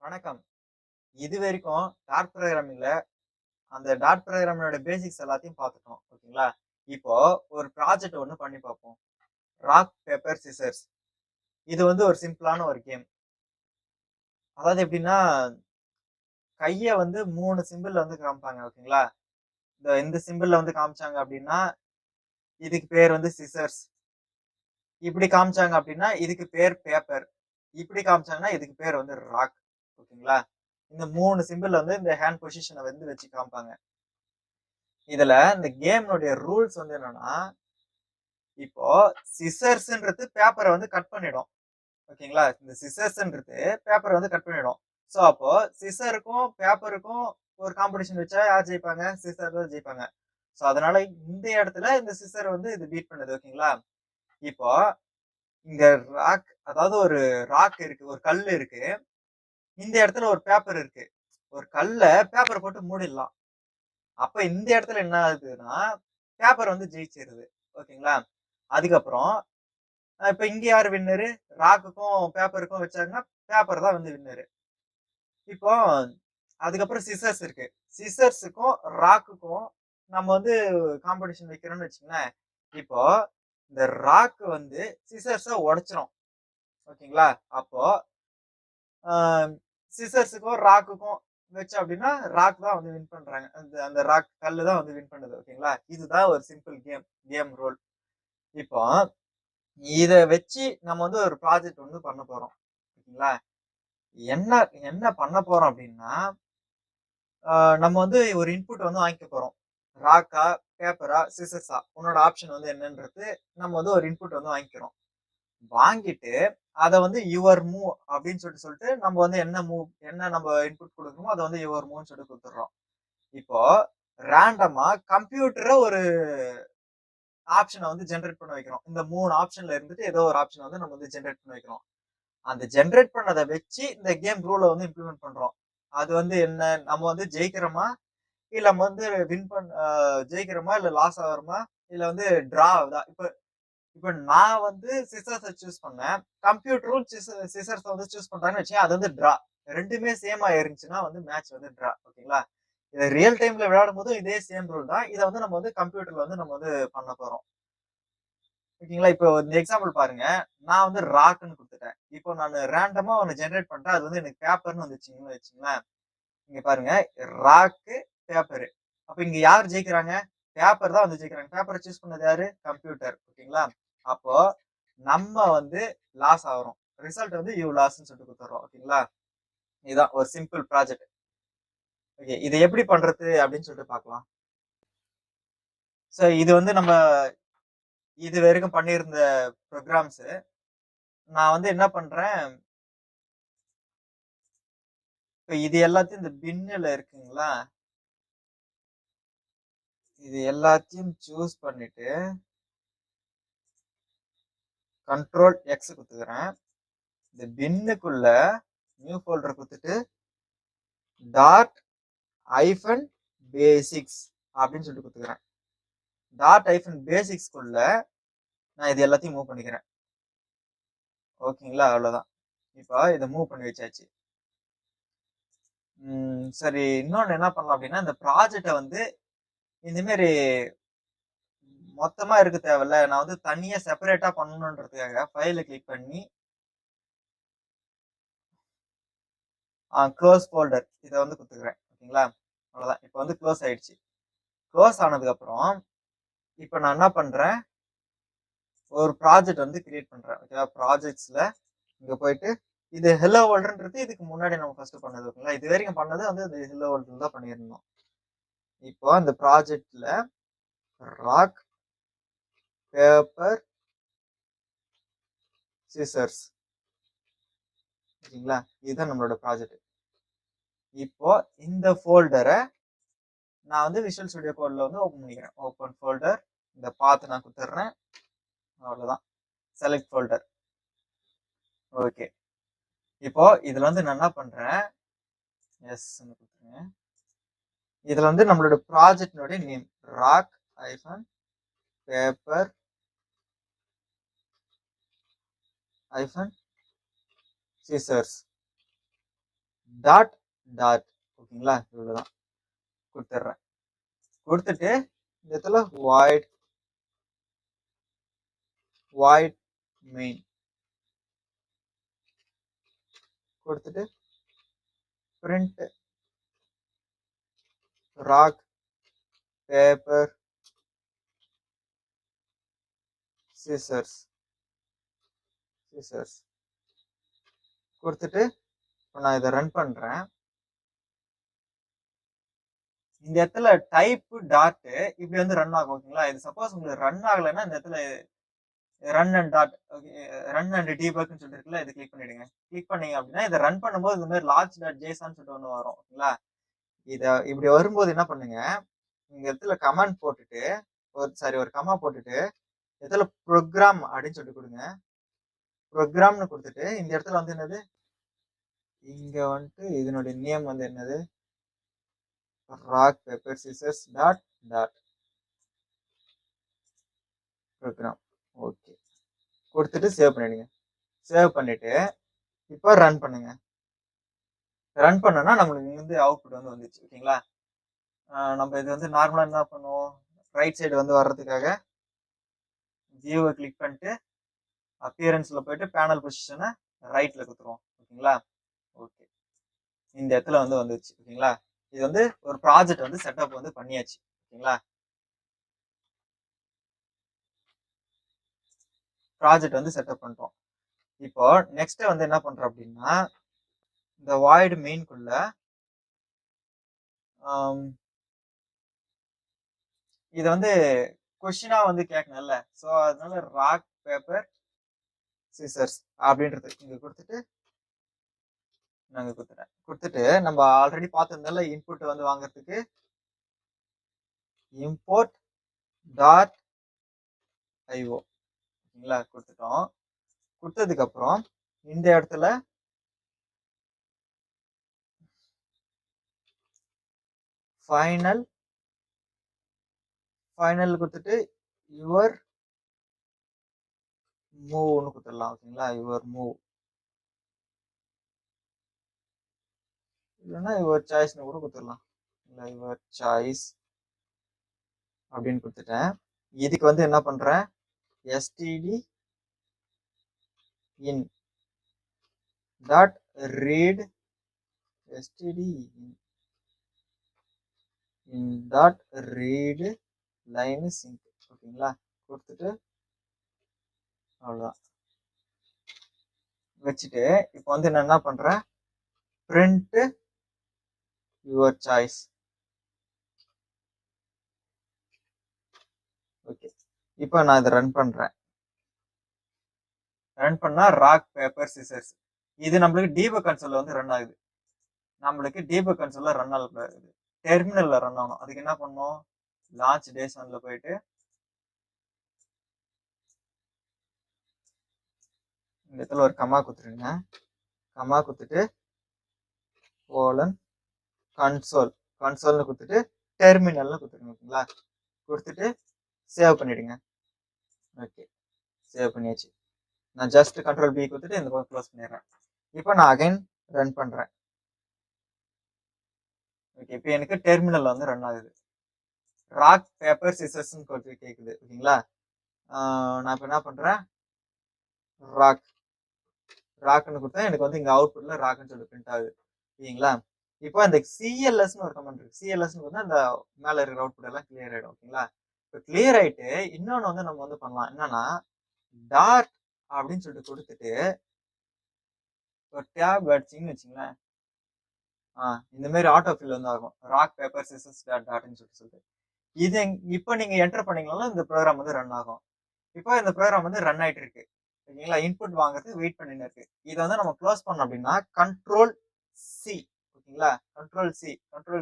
வணக்கம். இதுவரைக்கும் டாட் புரோகிராமிங்ல அந்த டாட் புரோகிராமிங்கோட பேசிக்ஸ் எல்லாத்தையும் பார்த்துட்டோம். ஓகேங்களா? இப்போ ஒரு ப்ராஜெக்ட் ஒண்ணு பண்ணி பார்ப்போம். Rock, paper, scissors. இது ஒரு சிம்பிளான ஒரு கேம். அதாவது எப்படின்னா, கைய 3 சிம்பிள்ல காமிப்பாங்க. ஓகேங்களா? இந்த சிம்பிள்ல காமிச்சாங்க அப்படின்னா, இதுக்கு பேர் சிசர்ஸ். இப்படி காமிச்சாங்க அப்படின்னா, இதுக்கு பேர் பேப்பர். இப்படி காமிச்சாங்கன்னா, இதுக்கு பேர் ராக். ஓகேங்களா? இந்த 3 சிம்பிள் இந்த ஹேண்ட் பொசிஷன வச்சு காமிப்பாங்க. இதுல இந்த கேம்னுடைய ரூல்ஸ் என்னன்னா, இப்போ சிசர்ஸ்ன்றது பேப்பர கட் பண்ணிடும். ஓகேங்களா? இந்த சிசர்ஸ்ன்றது பேப்பர கட் பண்ணிடும். சோ அப்போ சிசருக்கும், பேப்பருக்கும் ஒரு காம்படிஷன் வச்சா யார் ஜெயிப்பாங்க? சிசர் தான் ஜெயிப்பாங்க. சோ அதனால இந்த இடத்துல இந்த சிசர் இது பீட் பண்ணுது. ஓகேங்களா? இப்போ இங்க ராக் அதாவது ஒரு ராக் இருக்கு. ஒரு கல்லு இருக்கு. இந்த இடத்துல ஒரு பேப்பர் இருக்கு. ஒரு கல்ல பேப்பர் போட்டு மூடிடலாம். அப்ப இந்த இடத்துல என்ன ஆகுதுன்னா, பேப்பர் ஜெயிச்சிருது. ஓகேங்களா? அதுக்கப்புறம் இப்ப இங்க யாரு வின்னரு? ராக்குக்கும், பேப்பருக்கும் வச்சாங்கன்னா, பேப்பர் தான் வின்னரு. இப்போ அதுக்கப்புறம் சிசர்ஸ் இருக்கு. சிசர்ஸுக்கும், ராக்குக்கும் நம்ம காம்படிஷன் வைக்கிறோம்னு வச்சுக்கங்களேன். இப்போ இந்த ராக் சிசர்ஸ உடைச்சிரும். ஓகேங்களா? அப்போ ஆ சிசர்ஸுக்கும், ராக்குக்கும் வச்சோம் அப்படின்னா, ராக் தான் வின் பண்றாங்க. அந்த அந்த ராக் கல்லு தான் வின் பண்ணுது. ஓகேங்களா? இதுதான் ஒரு சிம்பிள் கேம் ரூல். இப்போ இத வச்சு நம்ம ஒரு ப்ராஜெக்ட் பண்ண போறோம். ஓகேங்களா? என்ன என்ன பண்ண போறோம் அப்படின்னா, நம்ம ஒரு இன்புட் வாங்கிக்க போறோம். ராக்கா, பேப்பரா, சிசர்ஸா உன்னோட ஆப்ஷன் என்னன்றது நம்ம ஒரு இன்புட் வாங்கிக்கிறோம். வாங்கிட்டு அத யுவர் மூவ் அப்படின்னு சொல்லிட்டு நம்ம என்ன நம்ம இன்புட் குடுக்கணுமோ அத யுவர் மூவ்னு சொல்லி குடுத்துடுறோம். இப்போ ரேண்டமா கம்ப்யூட்டர ஒரு ஆப்ஷன ஜெனரேட் பண்ண வைக்கிறோம். இந்த 3 ஆப்ஷன்ல இருந்துட்டு ஏதோ ஒரு ஆப்ஷன் நம்ம ஜெனரேட் பண்ண வைக்கிறோம். அந்த ஜெனரேட் பண்ணத வச்சு இந்த கேம் ரூல இம்ப்ளிமெண்ட் பண்றோம். அது என்ன நம்ம ஜெயிக்கிறோமா? இல்ல நம்ம வின் பண் அ ஜெயிக்கிறோமா? இல்ல லாஸ் ஆகுறோமா? இல்ல டிரா ஆகுதா? இப்ப இப்ப நான் சிசர்ஸ சூஸ் பண்ணேன். கம்ப்யூட்டரும் சிசர்ஸ சூஸ் பண்றாங்கன்னு வச்சுக்கங்க. அது டிரா. 2மே சேமா இருந்துச்சுன்னா மேட்ச் டிரா. ஓகேங்களா? இத ரியல் டைம்ல விளையாடும்போதும் இதே சேம் ரூல் தான். இத நம்ம கம்ப்யூட்டர்ல நம்ம பண்ண போறோம். ஓகேங்களா? இப்போ இந்த எக்ஸாம்பிள் பாருங்க. நான் ராக்ன்னு குடுத்துட்டேன். இப்போ நானு ரேண்டமா ஒண்ணு ஜெனரேட் பண்றேன். அது எனக்கு பேப்பர்ன்னு வந்துச்சுன்னு வச்சுக்கங்களேன். இங்க பாருங்க. ராக்கு, பேப்பரு. அப்ப இங்க யார் ஜெயிக்கிறாங்க? பேப்பர் தான் ஜெயிக்கிறாங்க. பேப்பர சூஸ் பண்ணது யாரு? கம்ப்யூட்டர். ஓகேங்களா? அப்போ நம்ம லாஸ் ஆகுறோம். ரிசல்ட் யூ லாஸ்ன்னு சொல்லிட்டு குடுத்துறோம். ஓகேங்களா? இதுதான் ஒரு சிம்பிள் ப்ராஜெக்ட். ஓகே. இத எப்படி பண்றது அப்படின்னு சொல்லிட்டு பார்க்கலாம். சோ இது நம்ம இதுவரைக்கும் பண்ணியிருந்த ப்ரோகிராம்ஸ். நான் என்ன பண்றேன், இப்ப இது எல்லாத்தையும் இந்த பின்னுல இருக்குங்களா? இது எல்லாத்தையும் சூஸ் பண்ணிட்டு கண்ட்ரோல் எக்ஸ் குடுத்துக்கிறேன். இந்த பின்னுக்குள்ள நியூ ஃபோல்டர் குடுத்துட்டு டாட் ஐஃபன் பேசிக்ஸ் அப்படின்னு சொல்லிட்டு குடுத்துக்கிறேன். டாட் ஐஃபன் பேசிக்ஸ்க்குள்ள நான் இது எல்லாத்தையும் மூவ் பண்ணிக்கிறேன். ஓகேங்களா? அவ்வளவுதான். இப்போ இத மூவ் பண்ணி வச்சாச்சு. சரி, இன்னொன்னு என்ன பண்ணலாம் அப்படின்னா, இந்த ப்ராஜெக்ட்ட இந்த மாரி மொத்தமா இருக்க தேவையில்ல. நான் தனியா செப்பரேட்டா பண்ணணுன்றதுக்காக ஃபைல கிளிக் பண்ணி குளோஸ் ஃபோல்டர் இத குடுத்துக்கிறேன். ஓகேங்களா? அவ்வளவுதான். இப்ப குளோஸ் ஆயிடுச்சு. குளோஸ் ஆனதுக்கு அப்புறம், இப்ப நான் என்ன பண்றேன், ஒரு ப்ராஜெக்ட் கிரியேட் பண்றேன். ஓகேவா? ப்ராஜெக்ட்ஸ்ல இங்க போயிட்டு இது ஹெல்லோ வேர்ல்ட்ன்றது இதுக்கு முன்னாடி நம்ம ஃபர்ஸ்ட் பண்ணது. ஓகேங்களா? இதுவரைக்கும் பண்ணது இந்த ஹெல்லோ வேர்ல்ட்ல தான் பண்ணியிருந்தோம். இப்போ அந்த ப்ராஜெக்ட்ல ராக், பேப்பர், சிசர்ஸ். ஓகேங்களா? இதுதான் நம்மளோட ப்ராஜெக்ட். இப்போ இந்த ஃபோல்டர நான் விஷுவல் ஸ்டுடியோ கோட்ல ஓப்பன் பண்ணிக்கிறேன். Open folder. இந்த பாத் நான் குடுத்துடுறேன். அவ்வளவுதான். Select folder. ஓகே. இப்போ இதுல நான் என்ன பண்றேன், எஸ் குடுத்துருங்க. இதுல நம்மளோட ப்ராஜெக்ட்னுடைய name rock hyphen paper hyphen scissors dot dot ஓகேங்களா, இவ்வளவுதான் கொடுத்துட்றேன். கொடுத்துட்டு இந்த இடத்துல வாய்ட் மெயின் கொடுத்துட்டு பிரிண்ட் ராக் பேப்பர் சிசர்ஸ் கொடுத்துட்டு நான் இதை ரன் பண்றேன். இந்த இடத்துல டைப் டாட் இப்படி வந்து ரன் ஆகும் ஓகேங்களா. இது சப்போஸ் உங்களுக்கு ரன் ஆகலைன்னா இந்த இடத்துல run and dot okay, run and டீபக்னு சொல்லிட்டு இருக்குல்ல, இதை கிளிக் பண்ணிடுங்க. கிளிக் பண்ணீங்க அப்படின்னா இதை ரன் பண்ணும்போது இந்த மாதிரி லார்ஜ் டாட் ஜேசான்னு சொல்லிட்டு ஒன்று வரும் ஓகேங்களா. இதை இப்படி வரும்போது என்ன பண்ணுங்க, இந்த இடத்துல கமாண்ட் போட்டுட்டு ஒரு கமா போட்டுட்டு இடத்துல ப்ரோக்ராம் அப்படின்னு சொல்லிட்டு கொடுங்க. ப்ரோக்ராம்னு கொடுத்துட்டு இந்த இடத்துல வந்து என்னது, இங்க வந்துட்டு இதனுடைய நேம் வந்து என்னது, rock paper scissors dot dot program. Okay கொடுத்துட்டு சேவ் பண்ணிடுங்க. சேவ் பண்ணிட்டு இப்போ ரன் பண்ணுங்க. ரன் பண்ணோம்னா நம்மளுக்கு வந்து அவுட்புட் வந்து வந்துச்சு ஓகேங்களா. நம்ம இது வந்து நார்மலா என்ன பண்ணுவோம், ரைட் சைடு வந்து வர்றதுக்காக வியூவை கிளிக் பண்ணிட்டு அப்பியரன்ஸ்ல போயிட்டு பேனல் பொசிஷனை ரைட்ல கொடுத்துருவோம் ஓகேங்களா. ஓகே இந்த இடத்துல வந்து வந்துச்சு ஓகேங்களா. இது வந்து ஒரு ப்ராஜெக்ட் வந்து செட்டப் வந்து பண்ணியாச்சு ஓகேங்களா. ப்ராஜெக்ட் வந்து செட்டப் பண்ணிட்டோம். இப்போ நெக்ஸ்ட் வந்து என்ன பண்றோம் அப்படின்னா, இந்த வாய்டு மெயின்குள்ள இது வந்து கொஸ்டினா வந்து கேட்கணும்ல, ஸோ அதனால ராக் பேப்பர் சிசர்ஸ் அப்படின்றது இங்க கொடுத்துட்டு நாங்க கொடுத்துட்டு நம்ம ஆல்ரெடி பார்த்திருந்தால இன்புட் வந்து வாங்குறதுக்கு இம்போர்ட் டாட் ஐஓ ஓகேங்களா கொடுத்துட்டோம். கொடுத்ததுக்கு அப்புறம் இந்த இடத்துல ஃபைனல் கொடுத்துட்டு யுவர் மூவ்னு கொடுத்துடலாம் ஓகேங்களா. யுவர் மூவ் இல்லைன்னா யுவர் சாய்ஸ்னு கூட கொடுத்துடலாம். இல்லை யுவர் சாய்ஸ் அப்படின்னு கொடுத்துட்டேன். இதுக்கு வந்து என்ன பண்றேன், std in dot read std in dot read line sync ஓகேங்களா கொடுத்துட்டு அவ்வளோதான் வச்சுட்டு இப்போ வந்து நான் என்ன பண்றேன், பிரிண்ட் யுவர் சாய்ஸ். ஓகே இப்போ நான் இதை ரன் பண்றேன். ரன் பண்ணா ராக் பேப்பர் சிசர்ஸ் இது நம்மளுக்கு டீபக் கன்சோல்ல வந்து ரன் ஆகுது. நம்மளுக்கு டீபக் கன்சோல்ல ரன் ஆகக்கூடாது, டெர்மினல்ல ரன் ஆகணும். அதுக்கு என்ன பண்ணணும், லான்ச் டேஷன்ல போயிட்டு இந்த இடத்துல ஒரு கமா கொடுத்துருங்க. கமா கொடுத்துட்டு கோலன் கன்சோல்னு கொடுத்துட்டு டெர்மினல்னு கொடுத்துருங்க ஓகேங்களா. கொடுத்துட்டு சேவ் பண்ணிடுங்க. ஓகே சேவ் பண்ணியாச்சு. நான் ஜஸ்ட் கண்ட்ரோல் பி கொடுத்துட்டு இந்த பக்கம் க்ளோஸ் பண்ணிடுறேன். இப்போ நான் அகைன் ரன் பண்றேன். ஓகே இப்போ எனக்கு டெர்மினல் வந்து ரன் ஆகுது. ராக் பேப்பர் சிசர்ஸ்ன்னு கொடுத்து கேட்குது ஓகேங்களா. நான் இப்போ என்ன பண்றேன், ராக்னு கொடுத்தா எனக்கு வந்து இங்க அவுட்புட்ல ராக்னு சொல்லி பிரிண்ட் ஆகுது ஓகேங்களா. இப்போ இந்த சிஎல்எஸ்னு ஒரு கமெண்ட் இருக்கு. சிஎல்எஸ்னு கொடுத்தா அந்த மேல இருக்கிற அவுட்புட் எல்லாம் கிளியர் ஆயிடும் ஓகேங்களா. இப்போ கிளியர் ஆயிட்டு இன்னொன்னு வந்து நம்ம வந்து பண்ணலாம், என்னன்னா டாட் அப்படின்னு சொல்லிட்டு கொடுத்துட்டு ஒரு டேப் அடிச்சிங்கன்னு வச்சுங்களேன், இந்த மாதிரி ஆட்டோ ஃபில் வந்து ஆகும், ராக் பேப்பர் சிசர்ஸ் டாட் டாட்னு சொல்லிட்டு இது இப்போ நீங்க என்டர் பண்ணீங்கனாலும் இந்த ப்ரோக்ராம் வந்து ரன் ஆகும். இப்போ இந்த ப்ரோக்ராம் வந்து ரன் ஆயிட்டு இருக்கு ஓகேங்களா. இன்புட் வாங்குறதுக்கு வெயிட் பண்ணிட்டு இருக்கு. இதை வந்து நம்ம க்ளோஸ் பண்ணோம் அப்படின்னா கண்ட்ரோல் சி ஓகேங்களா. கண்ட்ரோல்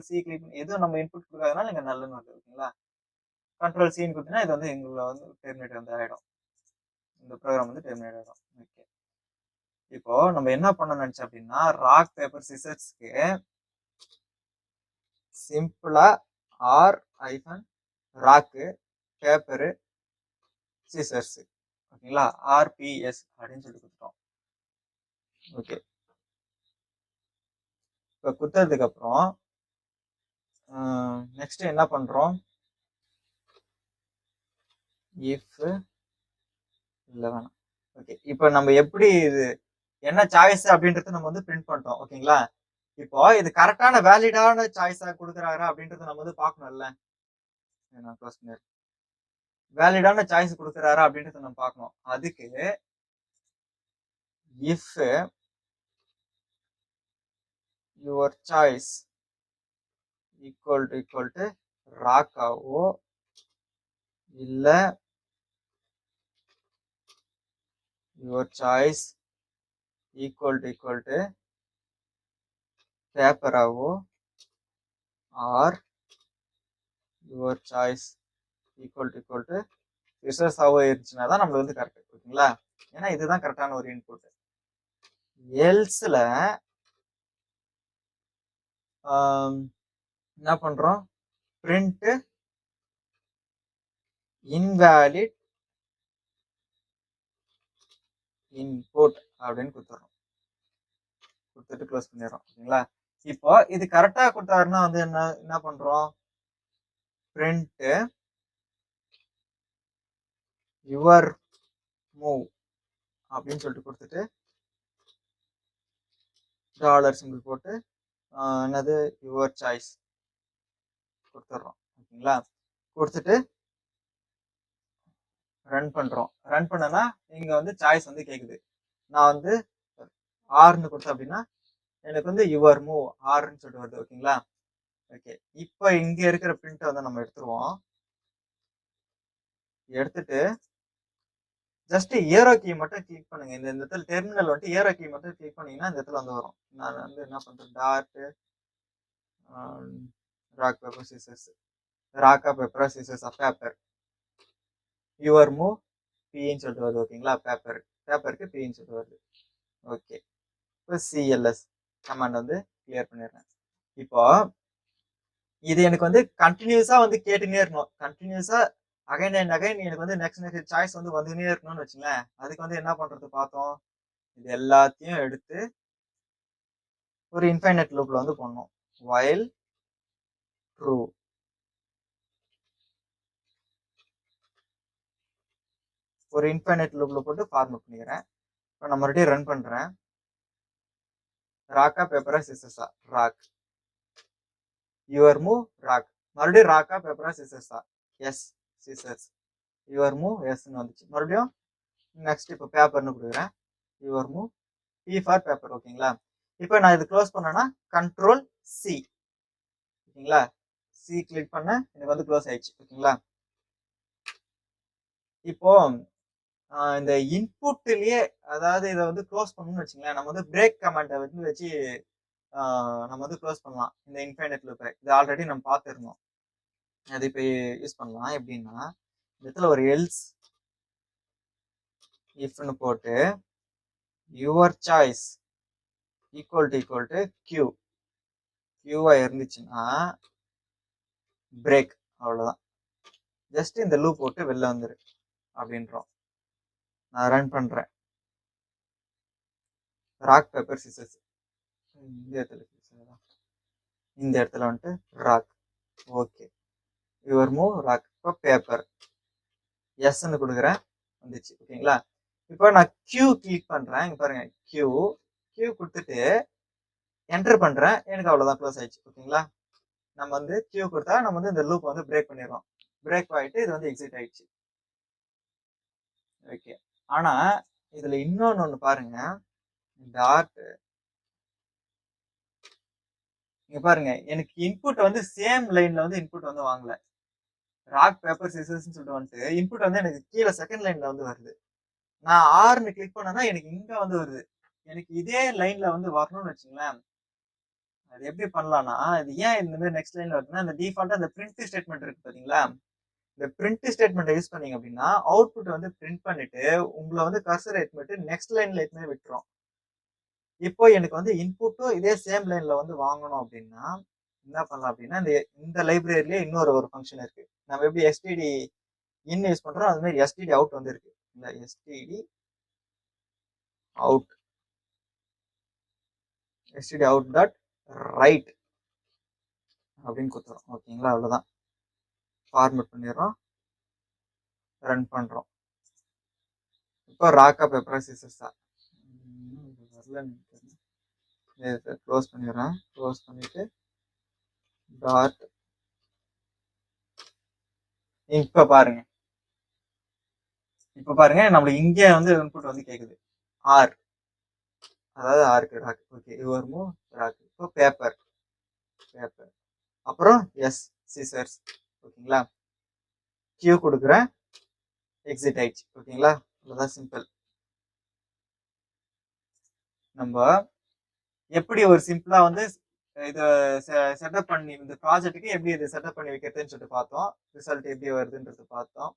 சி கிளிக் பண்ணி எதுவும் நம்ம இன்புட் கொடுக்காதனால நீங்க நல்லன்னு வருது ஓகேங்களா. கண்ட்ரோல் சின்னு கொடுத்தீங்கன்னா இது வந்து எங்களை வந்து டெர்மினேட் வந்து ஆயிடும், இந்த ப்ரோக்ராம் வந்து டெர்மினேட் ஆயிடும். ஓகே இப்போ நம்ம என்ன பண்ண நினைச்சோம் அப்படின்னா, ராக் பேப்பர் சிசர்ஸ்க்கு சிம்பிளா ஆர் ஐஃபன் ராக்கு பேப்பரு சிசர்ஸ் ஓகேங்களா, ஆர்பிஎஸ் அப்படின்னு சொல்லி கொடுத்துட்டோம். ஓகே இப்போ குத்துறதுக்கு அப்புறம் நெக்ஸ்ட் என்ன பண்றோம்? இஃப் இல்லை வேணாம். ஓகே, இப்போ நம்ம எப்படி இது என்ன சாய்ஸ் அப்படின்றது நம்ம வந்து பிரிண்ட் பண்ணிட்டோம். ஓகேங்களா? இப்போ இது கரெக்டான வேலிடான சாய்ஸா கொடுக்குறாரா அப்படின்றத நம்ம வந்து பார்க்கணும்ல. நான் க்ளோஸ் பண்ணிடுறேன். வேலிடான சாய்ஸ் கொடுக்குறாரா அப்படின்றத நம்ம பார்க்கணும். அதுக்கு if your choice equal to ராக்காவோ இல்ல யுவர் சாய்ஸ் ஈக்குவல் டு பேப்பராவோ or your choice equal to ரிசர்ஸாவோ இருந்துச்சுன்னா தான் நம்மளுக்கு வந்து கரெக்ட். ஓகேங்களா? ஏன்னா இதுதான் கரெக்டான ஒரு இன்புட். எல்ஸ்ல என்ன பண்றோம்? பிரிண்ட் இன்வேலிட் இன்புட் அப்படின்னு கொடுத்துறோம். கொடுத்துட்டு க்ளோஸ் பண்ணிடுறோம். ஓகேங்களா? இப்போ இது கரெக்டா கொடுத்தாருன்னா வந்து என்ன பண்றோம்? பிரிண்ட் யுவர் மூவ் அப்படின்னு சொல்லிட்டு கொடுத்துட்டு டாலர் சிம்பிள் போட்டு என்னது யுவர் சாய்ஸ் கொடுத்துட்றோம். ஓகேங்களா? கொடுத்துட்டு ரன் பண்றோம். ரன் பண்ணனா இங்க வந்து சாய்ஸ் வந்து கேக்குது. நான் வந்து ஆர்னு கொடுத்தேன் அப்படின்னா எனக்கு வந்து யுவர் மூவ் ஆர்ன்னு சொல்லிட்டு வருது. ஓகேங்களா? ஓகே, இப்போ இங்க இருக்கிற பிரிண்ட் வந்து நம்ம எடுத்துருவோம். எடுத்துட்டு ஜஸ்ட் ஏரோ கீ மட்டும் கிளிக் பண்ணுங்க. இந்த இடத்துல டெர்மினல் வந்து ஏரோ கீ மட்டும் கிளிக் பண்ணீங்கன்னா இந்த இடத்துல வந்து வரும். நான் வந்து என்ன பண்றேன்? டாட் ராக் பேப்பர் சீசர்ஸ் ராக்கா paper scissors of paper your move பின்னு சொல்லிட்டு வருது. ஓகேங்களா? பேப்பருக்கு பின்னு சொல்லிட்டு வருது. ஓகே, இப்போ சிஎல்எஸ் கமாண்ட் வந்து கிளியர் பண்ணிடுறேன். இப்போ இது எனக்கு வந்து கண்டினியூஸா வந்து கேட்டுனே இருக்கணும். கண்டினியூஸா அகைன் அண்ட் அகைன் எனக்கு வந்து நெக்ஸ்ட் சாய்ஸ் வந்து வந்துனே இருக்கணும்னு வச்சுங்களேன். அதுக்கு வந்து என்ன பண்றது பார்த்தோம்? இது எல்லாத்தையும் எடுத்து ஒரு இன்ஃபைனைட் லூப்ல வந்து பண்ணணும். வைல் ட்ரூ ஒரு இன்ஃபைனைட் லூப்ல போட்டு ஃபார்மட் பண்ணிக்கிறேன். இப்போ நான் மறுபடியும் ரன் பண்றேன். ராக்கா பேப்பரா சிசஸா ராக் யுவர் மூவ் ராக் மறுபடியும் ராக்கா பேப்பரா சிசஸா எஸ் சிசர்ஸ் யுவர் மூவ் எஸ்ன்னு வந்துச்சு. மறுபடியும் நெக்ஸ்ட் இப்போ பேப்பர்னு கொடுக்குறேன். Your move P for paper. ஓகேங்களா? இப்போ நான் இது க்ளோஸ் பண்ணேன்னா கண்ட்ரோல் சி. ஓகேங்களா? சி கிளிக் பண்ண எனக்கு வந்து க்ளோஸ் ஆயிடுச்சு. ஓகேங்களா? இப்போ இந்த இன்புட்லயே அதாவது இதை வந்து க்ளோஸ் பண்ணணும்னு வச்சுங்களேன், நம்ம வந்து பிரேக் கமாண்டை வந்து வச்சு நம்ம வந்து க்ளோஸ் பண்ணலாம். இந்த இன்ஃபைனைட் லூப்பை இது ஆல்ரெடி நம்ம பார்த்துருந்தோம். அது இப்போ யூஸ் பண்ணலாம். எப்படின்னா இந்த இடத்துல ஒரு எல்ஸ் இஃப்னு போட்டு your choice equal to Q கியூவா இருந்துச்சுன்னா பிரேக். அவ்வளவுதான். ஜஸ்ட் இந்த லூப் போட்டு வெளில வந்துரு அப்படின்றோம். நான் ரன் பண்றேன். ராக் பேப்பர் சிசர்ஸ் இந்த இடத்துல வந்துட்டு rock. Okay, your move rock. இப்போ பேப்பர் எஸ்ன்னு கொடுக்குறேன், வந்துச்சு. ஓகேங்களா? இப்போ நான் கியூ கிளிக் பண்றேன். இங்க பாருங்க, கியூ கொடுத்துட்டு என்டர் பண்றேன். எனக்கு அவ்வளவுதான், க்ளோஸ் ஆயிடுச்சு. ஓகேங்களா? நம்ம வந்து கியூ கொடுத்தா நம்ம வந்து இந்த லூப் வந்து பிரேக் பண்ணிடுறோம். பிரேக் ஆயிட்டு இது வந்து எக்ஸிட் ஆயிடுச்சு. ஓகே, ஆனா இதுல இன்னொன்னு பாருங்க. டாட் இங்க பாருங்க, எனக்கு இன்புட் வந்து சேம் லைன்ல வந்து இன்புட் வந்து வாங்கல. ராக் பேப்பர் சிசர்ஸ் சொல்லிட்டு வந்துட்டு இன்புட் வந்து எனக்கு கீழே செகண்ட் லைன்ல வந்து வருது. நான் ஆர்னு கிளிக் பண்ணனா எனக்கு இங்க வந்து வருது. எனக்கு இதே லைன்ல வந்து வரணும்னு வச்சுங்களேன். அது எப்படி பண்ணலாம்னா, இது ஏன் இந்த மாதிரி நெக்ஸ்ட் லைன்ல வருதுன்னா, இந்த டிஃபால்ட்டா இந்த பிரிண்ட் ஸ்டேட்மெண்ட் இருக்கு பாத்தீங்களா? இந்த பிரிண்ட் ஸ்டேட்மெண்ட் யூஸ் பண்ணீங்க அப்படின்னா அவுட்புட் வந்து பிரிண்ட் பண்ணிட்டு உங்களை வந்து கர்சர் ஏற்றிட்டு நெக்ஸ்ட் லைன்ல ஏற்றுமே விட்டுரும். இப்போ எனக்கு வந்து இன்புட்டும் இதே சேம் லைன்ல வந்து வாங்கணும் அப்படின்னா என்ன பண்ணலாம் அப்படின்னா, இந்த லைப்ரரியிலே இன்னொரு ஃபங்க்ஷன் இருக்கு. நம்ம எப்படி எஸ்டிடி இன் யூஸ் பண்றோம், அது மாதிரி எஸ்டிடி அவுட் வந்து இருக்கு. இந்த எஸ்டிடி அவுட் டாட் ரைட் அப்படின்னு கொடுத்துறோம். ஓகேங்களா, அவ்வளோதான். ஃபார்மேட் பண்ணிடுறோம், ரன் பண்ணுறோம். இப்போ ராக்கா பேப்பர் சிசர்ஸா வரல, க்ளோஸ் பண்ணிடுறேன். க்ளோஸ் பண்ணிட்டு டாட். இப்போ பாருங்க, நம்மளுக்கு இங்கே வந்து இன்புட் வந்து கேட்குது ஆர், அதாவது ஆருக்கு rock. Okay, your move rock. இப்போ பேப்பர், அப்புறம் எஸ் சிசர்ஸ். ஓகேங்களா, கியூ கொடுக்குறேன், எக்ஸிட் ஆயிடுச்சு. ஓகேங்களா, அவ்வளோதான், சிம்பிள். நம்ம எப்படி ஒரு சிம்பிளா வந்து இதை செட்டப் பண்ணி இந்த ப்ராஜெக்ட்டுக்கு எப்படி இதை செட்டப் பண்ணி வைக்கிறதுன்னு சொல்லிட்டு பார்த்தோம். ரிசல்ட் எப்படி வருதுன்றது பார்த்தோம்.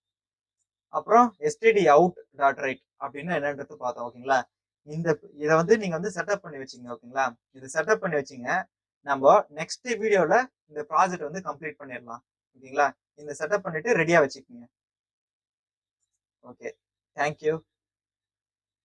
அப்புறம் std அவுட் டாட் ரைட் அப்படின்னா என்னன்றது பார்த்தோம். ஓகேங்களா, இதை வந்து நீங்க வந்து செட்டப் பண்ணி வச்சுங்க. ஓகேங்களா, இது செட்டப் பண்ணி வச்சுங்க. நம்ம நெக்ஸ்ட் வீடியோல இந்த ப்ராஜெக்ட் வந்து கம்ப்ளீட் பண்ணிடலாம். ஓகேங்களா, இந்த செட்டப் பண்ணிட்டு ரெடியா வச்சுக்கோங்க. Okay, thank you.